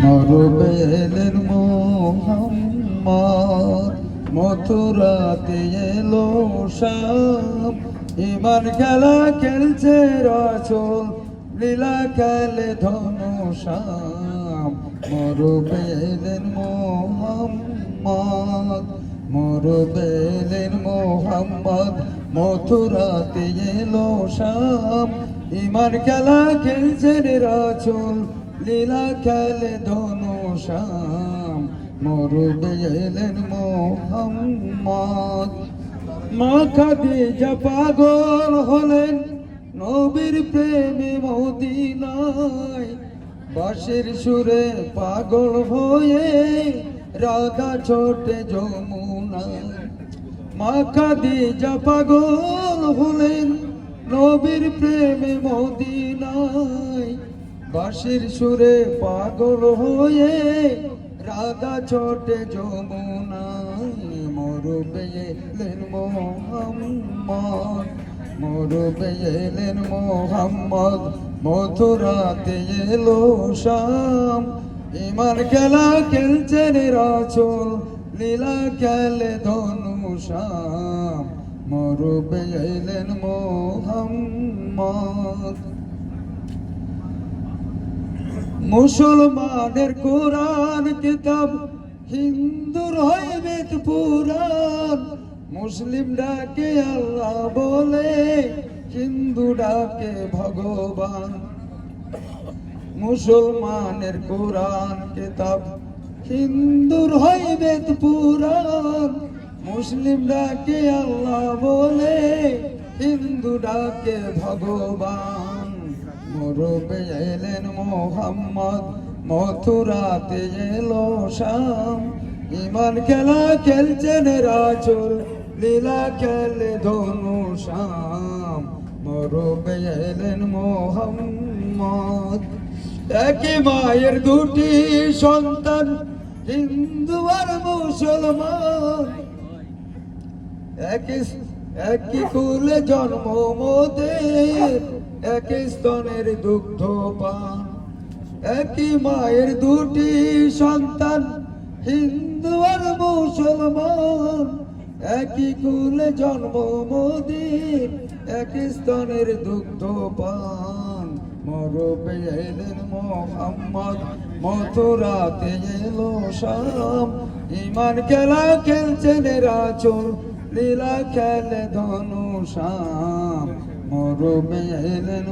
মরবে এলেন মোহাম্মদ, মথুরাতে এলো শাম। ইমান খেলা খেলছে রাসূল, লীলা খেলে ধনুষাম। মরবে এলেন মোহাম্মদ, মরবে এলেন মোহাম্মদ, মথুরাতে এলো শাম। ইমান খেলা খেলছেন রাসূল, লীলা খেলে ধনুষাম। মরবে এলেন মোহাম্মদ। মা খাদিজা পাগল হলেন নবীর প্রেমে মদিনায়। বাঁশির সুরে পাগল হয়ে রাধা ছোটে যমুনায়। মা খাদিজা পাগল হলেন নবীর প্রেমে মদিনায়। বাঁশির সুরে পাগল হয়ে রাধা ছোটে যমুনায়। মরবে এলেন মোহাম্মদ, মরবে এলেন মোহাম্মদ, মথুরাতে এলো শাম। ইমান খেলা খেলছেন রাসূল, লীলা খেলে ধনুষাম। মরবে এলেন মোহাম্মদ। মুসলমানের কোরআন কিতাব, হিন্দুর হয় বেদ পুরাণ। মুসলিম ডাকে আল্লাহ বলে, হিন্দু ডাকে ভগবান। মুসলমানের কোরআন কিতাব, হিন্দুর হয় বেদ পুরাণ। মুসলিম ডাকে আল্লাহ বলে, হিন্দু ডাকে ভগবান। মরবে এলেন মোহাম্মদ, মথুরাতে এলো শাম। ইমান খেলা খেলছেন রাসূল, লীলা খেলে ধনুষাম। মরবে এলেন মোহাম্মদ। একই মায়ের দুটি সন্তান, হিন্দু আর মুসলমান। একই কুলে জন্ম মোদের, একই স্তনের দুগ্ধ পান। একই মায়ের দুটি সন্তান, হিন্দু আর মুসলমান। একই কুলে জন্ম মোদের, একই স্তনের দুগ্ধ পান। মরবে এলেন মোহাম্মদ, মথুরাতে এলো শাম। ইমান খেলা খেলছেন রাসূল, লীলা খেলে ধনুষাম। মরবে এলেন